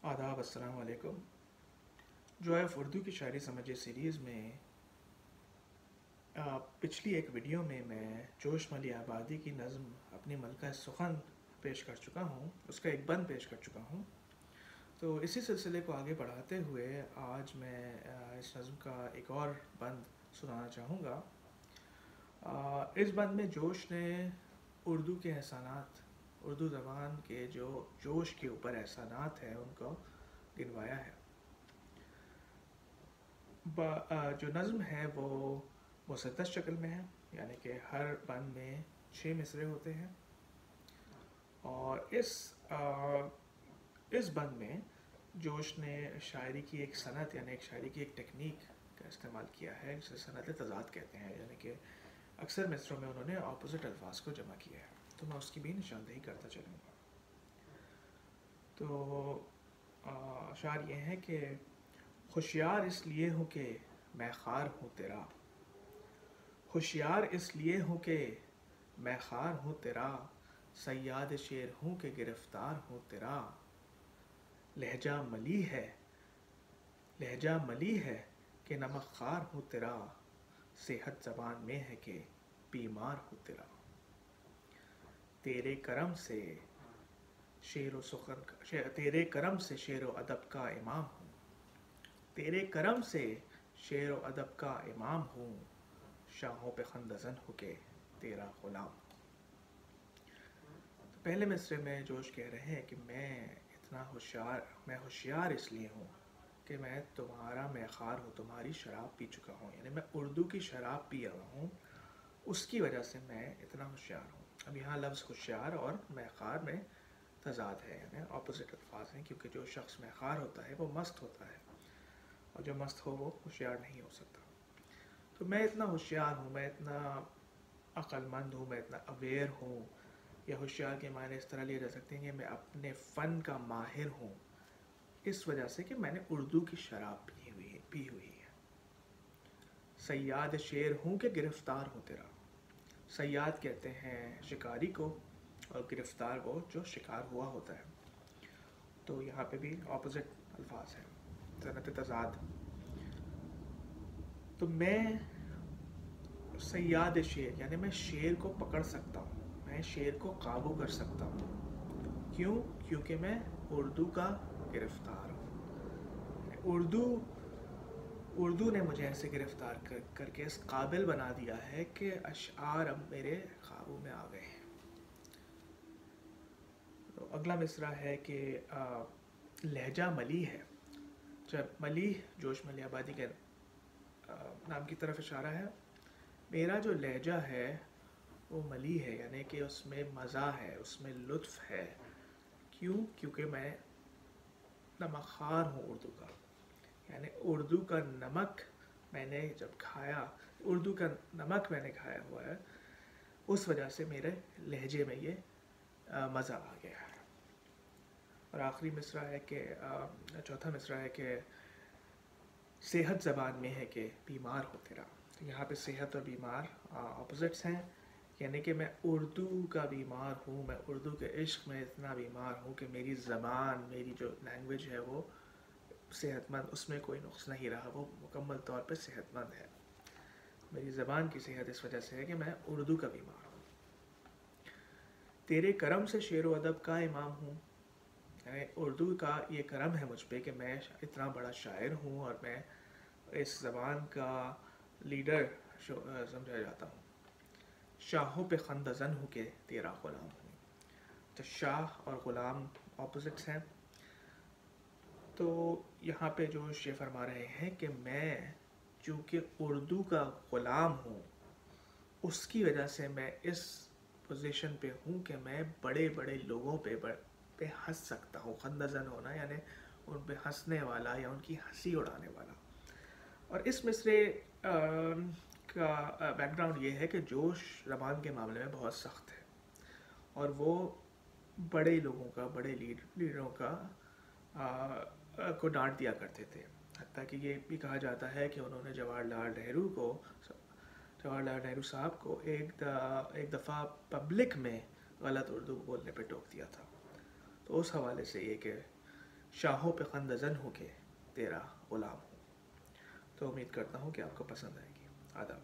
آداب، السلام علیکم۔ جو ایف اردو کی شاعری سمجھے سیریز میں پچھلی ایک ویڈیو میں جوش ملی آبادی کی نظم اپنی ملکہ سخن پیش کر چکا ہوں، اس کا ایک بند پیش کر چکا ہوں۔ تو اسی سلسلے کو آگے بڑھاتے ہوئے آج میں اس نظم کا ایک اور بند سنانا چاہوں گا۔ اس بند میں جوش نے اردو کے احسانات، اردو زبان کے جو جوش کے اوپر احسانات ہیں ان کو گنوایا ہے۔ جو نظم ہے وہ مسدس شکل میں ہے، یعنی کہ ہر بند میں 6 مصرعے ہوتے ہیں، اور اس بند میں جوش نے شاعری کی ایک صنعت، یعنی ایک شاعری کی ایک ٹیکنیک کا استعمال کیا ہے جسے صنعت تضاد کہتے ہیں، یعنی کہ اکثر مصروں میں انہوں نے اپوزٹ الفاظ کو جمع کیا ہے، تو میں اس کی بھی نشاندہی کرتا چلوں گا۔ تو اشعار یہ ہیں کہ ہوشیار اس لیے ہوں کہ میں خوار ہوں تیرا، ہوشیار اس لیے ہوں کہ میں خوار ہوں تیرا، صیاد شعر ہوں کہ گرفتار ہوں تیرا، لہجہ ملی ہے، لہجہ ملی ہے کہ نمک خوار ہوں تیرا، صحت زبان میں ہے کہ بیمار ہوں تیرا، تیرے کرم سے شعر و سخن تیرے کرم سے شعر و ادب کا امام ہوں، تیرے کرم سے شعر و ادب کا امام ہوں، شاہوں پہ خندزن ہو کے تیرا غلام۔ تو پہلے مصرعے میں جوش کہہ رہے ہیں کہ میں ہوشیار اس لیے ہوں کہ میں تمہارا میخوار ہوں، تمہاری شراب پی چکا ہوں، یعنی میں اردو کی شراب پی رہا ہوں، اس کی وجہ سے میں اتنا ہوشیار ہوں۔ اب یہاں لفظ ہوشیار اور میخوار میں تضاد ہے، یعنی اپوزٹ الفاظ ہیں، کیونکہ جو شخص میخوار ہوتا ہے وہ مست ہوتا ہے، اور جو مست ہو وہ ہوشیار نہیں ہو سکتا۔ تو میں اتنا ہوشیار ہوں، میں اتنا عقل مند ہوں، میں اتنا اویئر ہوں، یا ہوشیار کے معنی اس طرح لیے جا سکتے ہیں کہ میں اپنے فن کا ماہر ہوں، اس وجہ سے کہ میں نے اردو کی شراب پی ہوئی ہے۔ صیاد شعر ہوں کہ گرفتار ہوں تیرا، صیاد کہتے ہیں شکاری کو، اور گرفتار وہ جو شکار ہوا ہوتا ہے، تو یہاں پہ بھی اپوزٹ الفاظ ہیں، صنعت تضاد۔ تو میں صیاد شعر، یعنی میں شعر کو پکڑ سکتا ہوں، میں شعر کو قابو کر سکتا ہوں، کیوں؟ کیونکہ میں اردو کا گرفتار ہوں۔ اردو نے مجھے ایسے گرفتار کر کے اس قابل بنا دیا ہے کہ اشعار اب میرے قابو میں آ گئے ہیں۔ تو اگلا مصرعہ ہے کہ لہجہ ملی ہے۔ جب ملی جوش ملی آبادی کے نام کی طرف اشارہ ہے، میرا جو لہجہ ہے وہ ملی ہے، یعنی کہ اس میں مزہ ہے، اس میں لطف ہے، کیوں؟ کیونکہ میں نمکخوار ہوں اردو کا، یعنی اردو کا نمک میں نے جب کھایا، اردو کا نمک میں نے کھایا ہوا ہے، اس وجہ سے میرے لہجے میں یہ مزہ آ گیا ہے۔ اور آخری مصرعہ ہے کہ چوتھا مصرعہ ہے کہ صحت زبان میں ہے کہ بیمار ہو تیرا۔ تو یہاں پہ صحت اور بیمار اپوزٹس ہیں، یعنی کہ میں اردو کا بیمار ہوں، میں اردو کے عشق میں اتنا بیمار ہوں کہ میری زبان، میری جو لینگویج ہے وہ صحت مند، اس میں کوئی نقص نہیں رہا، وہ مکمل طور پہ صحت مند ہے۔ میری زبان کی صحت اس وجہ سے ہے کہ میں اردو کا بیمار ہوں۔ تیرے کرم سے شعر و ادب کا امام ہوں، یعنی اردو کا یہ کرم ہے مجھ پہ کہ میں اتنا بڑا شاعر ہوں، اور میں اس زبان کا لیڈر سمجھا جاتا ہوں۔ شاہوں پہ خندزن ہوں کہ تیرا غلام ہوں۔ تو شاہ اور غلام اپوزٹس ہیں، تو یہاں پہ جو یہ فرما رہے ہیں کہ میں چونکہ اردو کا غلام ہوں، اس کی وجہ سے میں اس پوزیشن پہ ہوں کہ میں بڑے بڑے لوگوں پہ ہنس سکتا ہوں۔ خندزن ہونا یعنی ان پہ ہنسنے والا یا ان کی ہنسی اڑانے والا۔ اور اس مصرعے کا بیک گراؤنڈ یہ ہے کہ جوش زبان کے معاملے میں بہت سخت ہے، اور وہ بڑے لوگوں کا، بڑے لیڈروں کا کو ڈانٹ دیا کرتے تھے، حتیٰ کہ یہ بھی کہا جاتا ہے کہ انہوں نے جواہر لال نہرو صاحب کو ایک دفعہ پبلک میں غلط اردو بولنے پہ ٹوک دیا تھا۔ تو اس حوالے سے یہ کہ شاہوں پہ خندزن ہو کے تیرا غلام ہوں. تو امید کرتا ہوں کہ آپ کو پسند آئے گی. آداب.